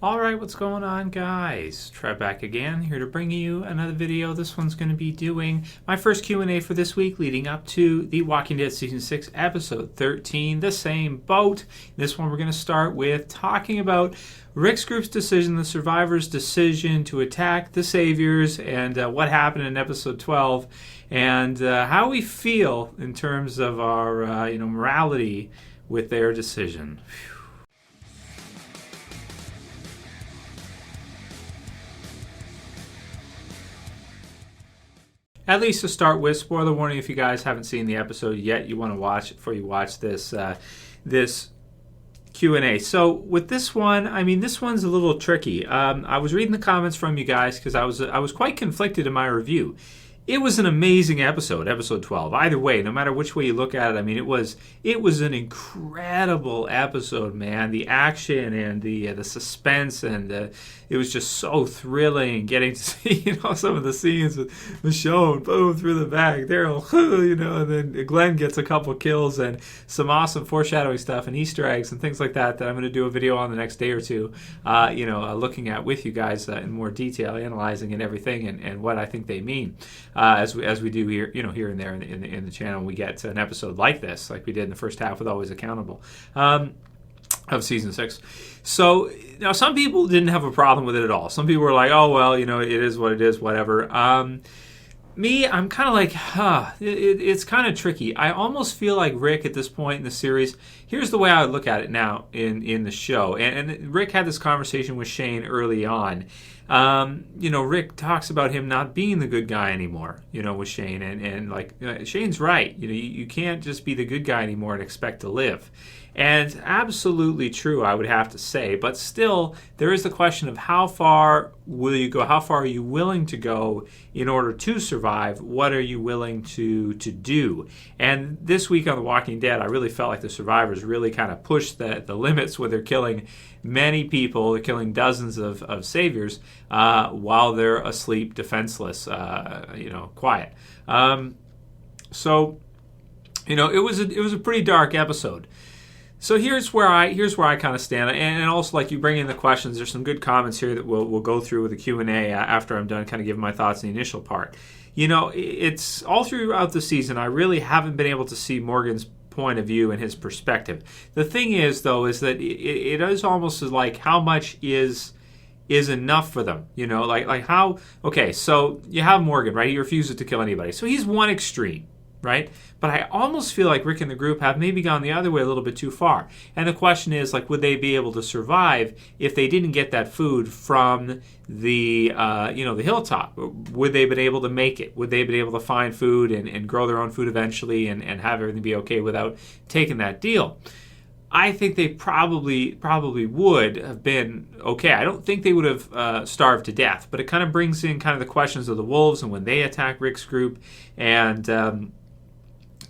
Alright, what's going on, guys? Trev back again, here to bring you another video. This one's going to be doing my first Q&A for this week, leading up to The Walking Dead Season 6, Episode 13, The Same Boat. This one we're going to start with talking about Rick's group's decision, the survivors' decision to attack the Saviors, and what happened in Episode 12, and how we feel in terms of our morality with their decision. Whew. At least to start with, spoiler warning, if you guys haven't seen the episode yet, you want to watch it before you watch this this Q&A. So with this one, this one's a little tricky. I was reading the comments from you guys because I was quite conflicted in my review. It was an amazing episode, episode 12. Either way, no matter which way you look at it, it was an incredible episode, man. The action and the suspense, and it was just so thrilling getting to see some of the scenes with Michonne, boom, through the back, Daryl, and then Glenn gets a couple kills and some awesome foreshadowing stuff and Easter eggs and things like that I'm going to do a video on the next day or two, looking at with you guys in more detail, analyzing and everything and what I think they mean. As we do here, here and there in the channel, we get to an episode like this, like we did in the first half with Always Accountable of Season 6. So, now some people didn't have a problem with it at all. Some people were like, oh, well, it is what it is, whatever. Me, I'm kind of like, it's kind of tricky. I almost feel like Rick at this point in the series, here's the way I would look at it now in the show. And Rick had this conversation with Shane early on. Rick talks about him not being the good guy anymore, with Shane. And Shane's right. You can't just be the good guy anymore and expect to live. And absolutely true, I would have to say. But still, there is the question of how far will you go? How far are you willing to go in order to survive? What are you willing to do? And this week on The Walking Dead, I really felt like the survivors really kind of pushed the limits where they're killing many people. They're killing dozens of saviors while they're asleep, defenseless, quiet. It was a pretty dark episode. So here's where I kind of stand, and also like you bring in the questions. There's some good comments here that we'll go through with the Q&A after I'm done, kind of giving my thoughts in the initial part. It's all throughout the season. I really haven't been able to see Morgan's point of view and his perspective. The thing is, though, is that it is almost like how much is enough for them. Like how. Okay, so you have Morgan, right? He refuses to kill anybody, so he's one extreme. Right? But I almost feel like Rick and the group have maybe gone the other way a little bit too far. And the question is, would they be able to survive if they didn't get that food from the hilltop? Would they have been able to make it? Would they have been able to find food and grow their own food eventually and have everything be okay without taking that deal? I think they probably would have been okay. I don't think they would have starved to death, but it kind of brings in kind of the questions of the wolves and when they attack Rick's group, and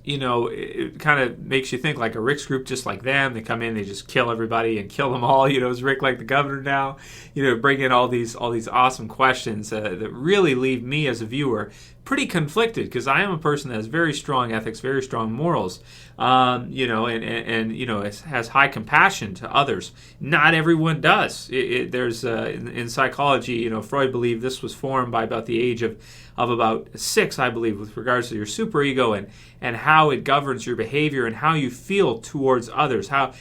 it kind of makes you think like a Rick's group just like them. They come in, they just kill everybody and kill them all. Is Rick like the governor now? Bring in all these awesome questions that really leave me as a viewer pretty conflicted, because I am a person that has very strong ethics, very strong morals, and has high compassion to others. Not everyone does. There's in psychology, Freud believed this was formed by about the age of about 6, I believe, with regards to your superego and how it governs your behavior and how you feel towards others, how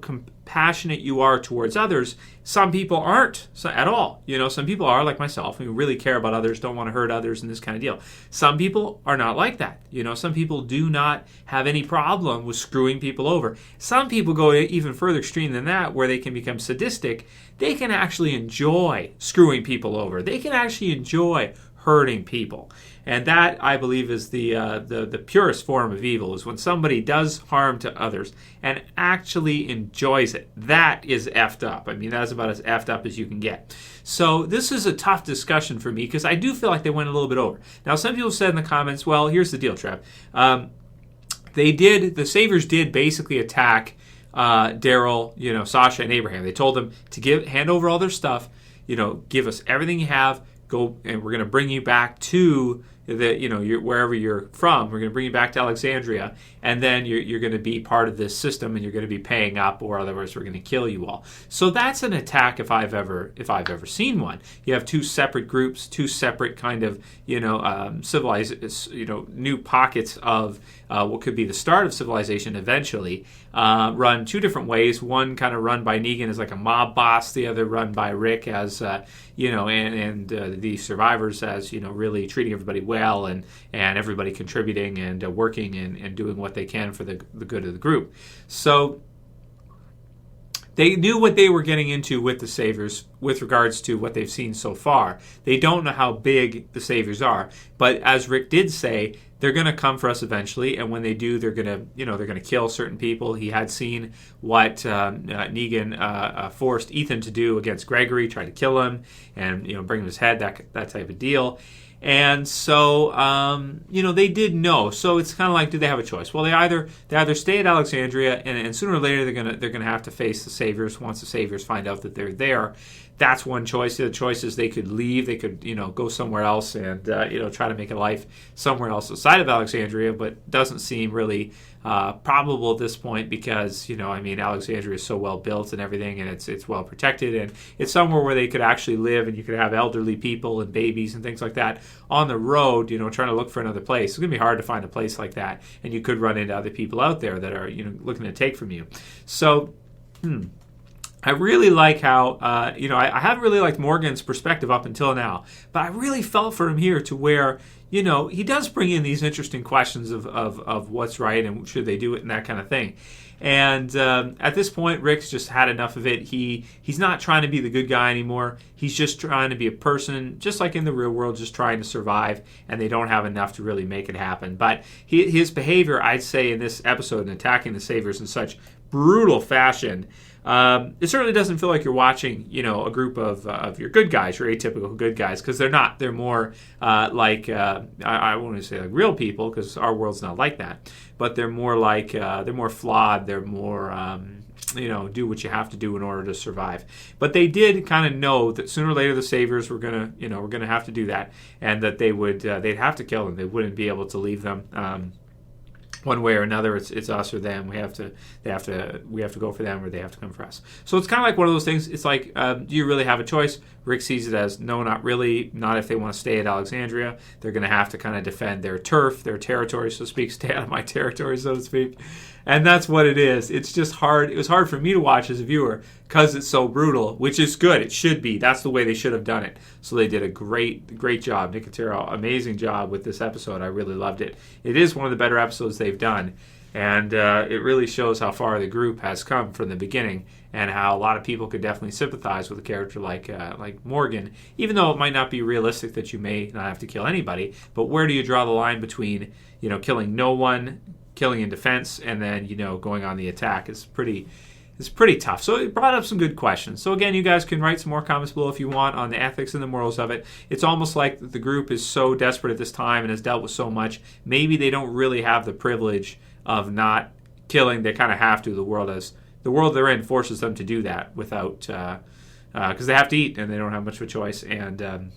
compassionate you are towards others. Some people aren't at all. Some people are like myself, who really care about others, don't want to hurt others, and this kind of deal. Some people are not like that. Some people do not have any problem with screwing people over. Some people go even further extreme than that, where they can become sadistic. They can actually enjoy screwing people over. They can actually enjoy hurting people. And that, I believe, is the purest form of evil, is when somebody does harm to others and actually enjoys it. That is effed up. That's about as effed up as you can get. So this is a tough discussion for me, because I do feel like they went a little bit over. Now, some people said in the comments, well, here's the deal, Trev. The Saviors did basically attack Daryl, Sasha, and Abraham. They told them to hand over all their stuff, give us everything you have, go, and we're going to bring you back to that wherever you're from, we're going to bring you back to Alexandria, and then you're going to be part of this system, and you're going to be paying up, or otherwise we're going to kill you all. So that's an attack if I've ever seen one. You have two separate groups, two separate kind of civilized new pockets of what could be the start of civilization eventually, run two different ways. One kind of run by Negan as like a mob boss, the other run by Rick as and the survivors as really treating everybody well, and everybody contributing and working and doing what they can for the good of the group. So they knew what they were getting into with the Saviors with regards to what they've seen so far. They don't know how big the Saviors are, but as Rick did say, they're going to come for us eventually, and when they do, they're going to kill certain people. He had seen what Negan forced Ethan to do against Gregory, tried to kill him and bring him his head, that type of deal. And so, they did know. So it's kind of like, do they have a choice? Well, they either stay at Alexandria, and sooner or later they're gonna have to face the Saviors. Once the Saviors find out that they're there, that's one choice. The other choice is they could leave. They could go somewhere else and try to make a life somewhere else outside of Alexandria. But doesn't seem really probable at this point because Alexandria is so well built and everything, and it's well protected, and it's somewhere where they could actually live, and you could have elderly people and babies and things like that on the road, trying to look for another place. It's gonna be hard to find a place like that, and you could run into other people out there that are looking to take from you. So I really like how, I haven't really liked Morgan's perspective up until now, but I really felt for him here to where, he does bring in these interesting questions of what's right and should they do it and that kind of thing. And at this point, Rick's just had enough of it. He's not trying to be the good guy anymore. He's just trying to be a person, just like in the real world, just trying to survive, and they don't have enough to really make it happen. But his behavior, I'd say, in this episode, in attacking the Saviors in such brutal fashion, it certainly doesn't feel like you're watching, a group of your good guys, your atypical good guys, because they're not. They're more like I won't say like real people, because our world's not like that. But they're more like they're more flawed. They're more do what you have to do in order to survive. But they did kind of know that sooner or later the Saviors were gonna have to do that, and that they'd have to kill them. They wouldn't be able to leave them. One way or another, it's us or them. We have to go for them, or they have to come for us. So it's kind of like one of those things. It's like, do you really have a choice? Rick sees it as no, not really. Not if they want to stay at Alexandria. They're going to have to kind of defend their turf, their territory, so to speak. Stay out of my territory, so to speak. And that's what it is. It's just hard. It was hard for me to watch as a viewer because it's so brutal, which is good. It should be. That's the way they should have done it. So they did a great job. Nicotero, amazing job with this episode. I really loved it. It is one of the better episodes they've done. And it really shows how far the group has come from the beginning, and how a lot of people could definitely sympathize with a character like Morgan, even though it might not be realistic that you may not have to kill anybody. But where do you draw the line between killing no one, killing in defense, and then going on the attack? Is pretty tough. So it brought up some good questions. So again, you guys can write some more comments below if you want on the ethics and the morals of it. It's almost like the group is so desperate at this time and has dealt with so much. Maybe they don't really have the privilege of not killing. They kind of have to. The world they're in forces them to do that without because they have to eat and they don't have much of a choice. And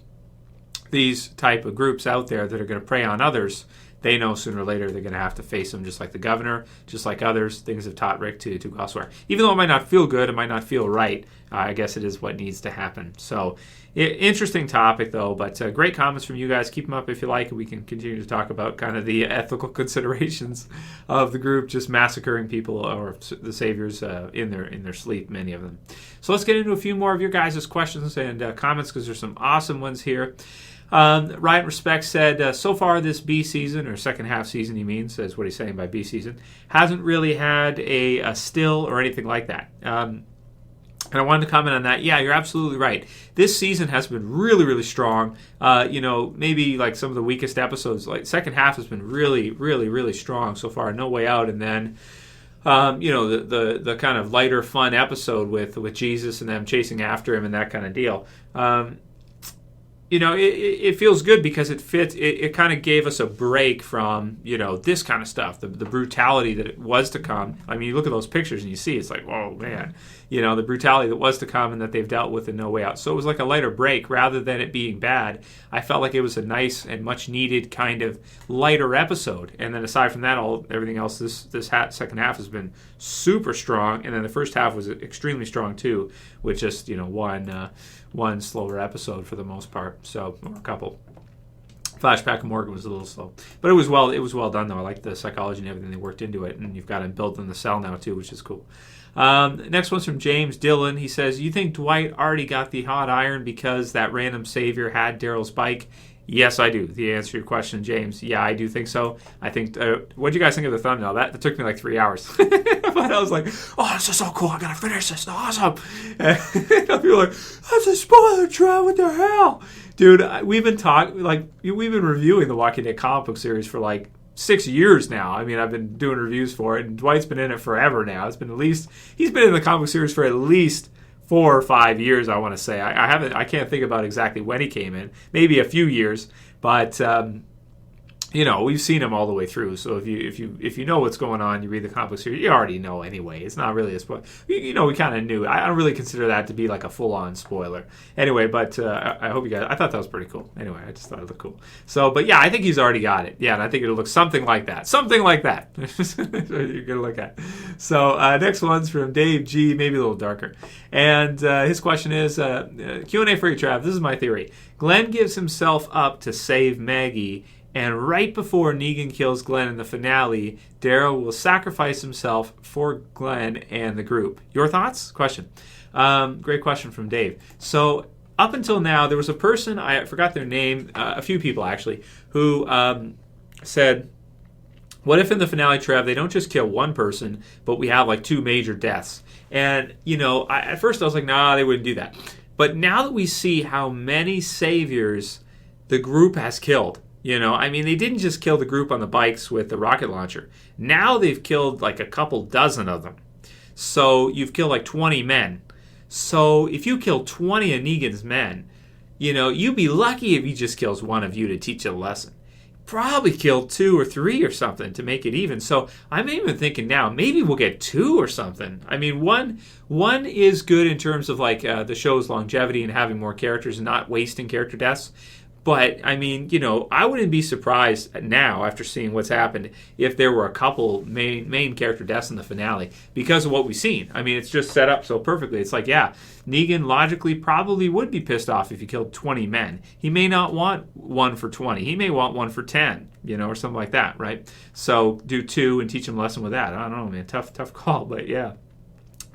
these type of groups out there that are going to prey on others, they know sooner or later they're going to have to face them, just like the governor, just like others. Things have taught Rick to go elsewhere. Even though it might not feel good, it might not feel right, I guess it is what needs to happen. So, interesting topic, though, but great comments from you guys. Keep them up if you like, and we can continue to talk about kind of the ethical considerations of the group just massacring people, or the Saviors in their sleep, many of them. So let's get into a few more of your guys' questions and comments, because there's some awesome ones here. RiotnRespect said, so far this B season, or second half season he means, is what he's saying by B season, hasn't really had a still or anything like that. And I wanted to comment on that. Yeah, you're absolutely right. This season has been really, really strong. Maybe like some of the weakest episodes, like second half has been really, really, really strong so far. No Way Out, and then the kind of lighter, fun episode with Jesus and them chasing after him and that kind of deal. it feels good because it fits. It kind of gave us a break from, this kind of stuff, the brutality that it was to come. I mean, you look at those pictures and you see it's like, whoa, man, the brutality that was to come and that they've dealt with in No Way Out. So it was like a lighter break rather than it being bad. I felt like it was a nice and much needed kind of lighter episode. And then aside from that, everything else, this second half has been super strong. And then the first half was extremely strong too, with just, one slower episode for the most part, or a couple. Flashback of Morgan was a little slow, but it was well done though. I like the psychology and everything they worked into it, and you've got him built in the cell now too, which is cool. Next one's from James Dillon. He says, "You think Dwight already got the hot iron because that random savior had Daryl's bike?" Yes, I do. The answer to your question, James. Yeah, I do think so. I think. What do you guys think of the thumbnail? That took me like 3 hours, but I was like, "Oh, this is so cool! I gotta finish this. Awesome!" And people are like, "That's a spoiler, Trev. What the hell, dude?" We've been reviewing the Walking Dead comic book series for like 6 years now. I mean, I've been doing reviews for it, and Dwight's been in it forever now. He's been in the comic book series for at least 4 or 5 years, I want to say. I can't think about exactly when he came in. Maybe a few years, but we've seen him all the way through. So if you know what's going on, you read the comic book series, you already know anyway. It's not really a spoiler. We kind of knew. I don't really consider that to be like a full-on spoiler. Anyway, but I hope you guys. I thought that was pretty cool. Anyway, I just thought it looked cool. So, but yeah, I think he's already got it. Yeah, and I think it'll look something like that. Something like that. You're gonna look at. So next one's from Dave G. Maybe a little darker, and his question is Q&A for you, Trav. This is my theory. Glenn gives himself up to save Maggie. And right before Negan kills Glenn in the finale, Daryl will sacrifice himself for Glenn and the group. Your thoughts? Question. Great question from Dave. So up until now, there was a person, I forgot their name, a few people actually, who said, what if in the finale, Trev, they don't just kill one person, but we have like 2 major deaths? And, at first I was like, nah, they wouldn't do that. But now that we see how many saviors the group has killed, they didn't just kill the group on the bikes with the rocket launcher. Now they've killed like a couple dozen of them. So you've killed like 20 men. So if you kill 20 of Negan's men, you'd be lucky if he just kills one of you to teach you a lesson. Probably kill 2 or 3 or something to make it even. So I'm even thinking now, maybe we'll get 2 or something. I mean, one is good in terms of like the show's longevity and having more characters and not wasting character deaths. But, I wouldn't be surprised now, after seeing what's happened, if there were a couple main character deaths in the finale because of what we've seen. I mean, it's just set up so perfectly. It's like, yeah, Negan logically probably would be pissed off if he killed 20 men. He may not want 1 for 20. He may want 1 for 10, or something like that, right? So do 2 and teach him a lesson with that. I don't know, man. Tough call, but yeah.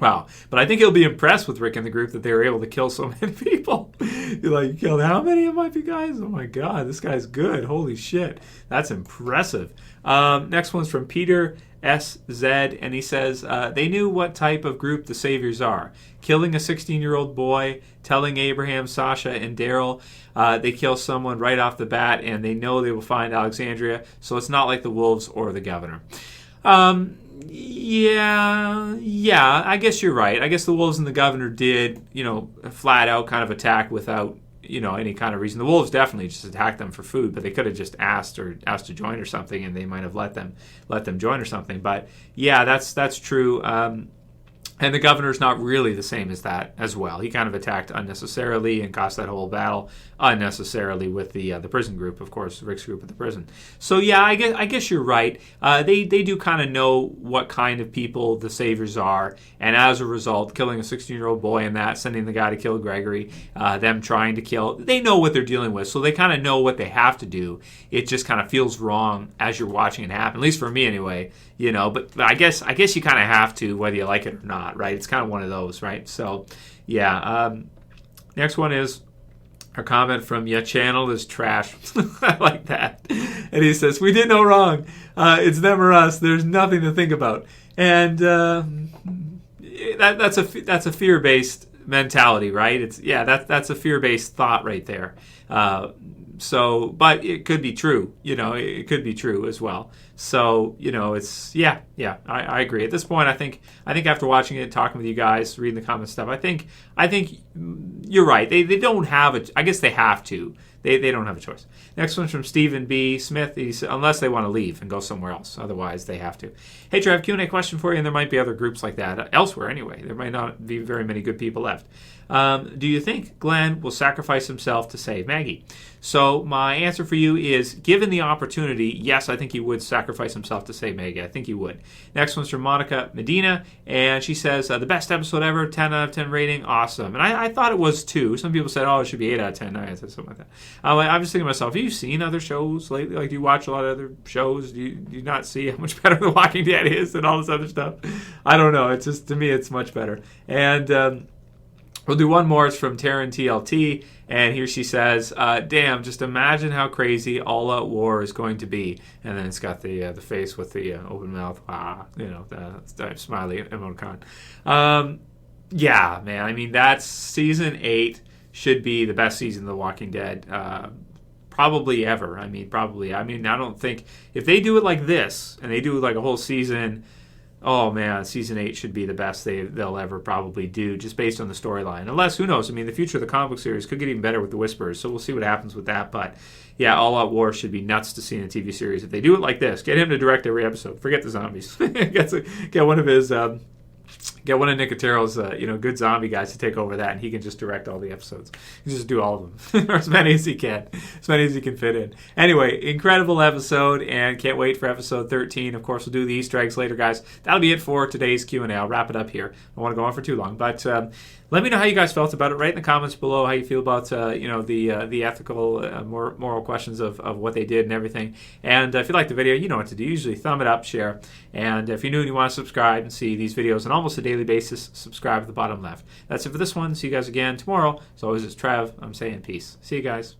Wow. But I think he'll be impressed with Rick and the group that they were able to kill so many people. You're like, you killed how many of my guys? Oh my God, this guy's good. Holy shit. That's impressive. Next one's from Peter SZ, and he says, they knew what type of group the saviors are. Killing a 16-year-old boy, telling Abraham, Sasha, and Daryl they kill someone right off the bat, and they know they will find Alexandria, so it's not like the Wolves or the Governor. Yeah, I guess you're right. I guess the Wolves and the Governor did, flat out kind of attack without, any kind of reason. The Wolves definitely just attacked them for food, but they could have just asked to join or something, and they might have let them join or something. But yeah, that's true. And the Governor's not really the same as that as well. He kind of attacked unnecessarily and cost that whole battle unnecessarily with the prison group, of course, Rick's group at the prison. So yeah, I guess you're right. They do kind of know what kind of people the saviors are, and as a result, killing a 16-year-old boy and that, sending the guy to kill Gregory, them trying to kill, they know what they're dealing with, so they kind of know what they have to do. It just kind of feels wrong as you're watching it happen, at least for me anyway. But I guess you kind of have to, whether you like it or not, right? It's kind of one of those, right? So, yeah. Next one is our comment from "Your channel is trash." I like that. And he says, "We did no wrong. It's them or us. There's nothing to think about." And that's a fear-based mentality, right? That's a fear-based thought right there. So, but it could be true. It could be true as well. So, it's I agree. At this point, I think after watching it, talking with you guys, reading the comments stuff, I think you're right. They don't have a. I guess they have to. They don't have a choice. Next one's from Stephen B. Smith. He said, unless they want to leave and go somewhere else. Otherwise, they have to. Hey, Trev, Q&A question for you, and there might be other groups like that elsewhere anyway. There might not be very many good people left. Do you think Glenn will sacrifice himself to save Maggie? So my answer for you is, given the opportunity, yes, I think he would sacrifice himself to save Maggie. I think he would. Next one's from Monica Medina, and she says, the best episode ever, 10 out of 10 rating, awesome. And I thought it was too. Some people said, it should be 8 out of 10. I said something like that. I was thinking to myself, have you seen other shows lately? Like, do you watch a lot of other shows? Do you not see how much better The Walking Dead is and all this other stuff? I don't know. It's just, to me, it's much better. And we'll do one more. It's from Taryn TLT, and here she says, damn, just imagine how crazy All Out War is going to be. And then it's got the face with the open mouth, the smiley emoticon. Yeah, man, I mean, that's season 8 should be the best season of The Walking Dead probably ever. I don't think, if they do it like this, and they do like a whole season, oh man, season 8 should be the best they'll ever probably do, just based on the storyline. Unless, who knows? I mean, the future of the comic book series could get even better with the Whisperers, so we'll see what happens with that. But yeah, All Out War should be nuts to see in a TV series. If they do it like this, get him to direct every episode. Forget the zombies. Get one of his. Get one of Nicotero's, good zombie guys to take over that, and he can just direct all the episodes. He can just do all of them, or as many as he can fit in. Anyway, incredible episode, and can't wait for episode 13. Of course, we'll do the Easter eggs later, guys. That'll be it for today's Q&A. I'll wrap it up here. I don't want to go on for too long, but let me know how you guys felt about it. Write in the comments below how you feel about the ethical, moral questions of what they did and everything. And if you like the video, you know what to do. Usually thumb it up, share, and if you're new and you want to subscribe and see these videos on almost a daily basis, subscribe at the bottom left. That's it for this one. See you guys again tomorrow. As always, it's Trev. I'm saying peace. See you guys.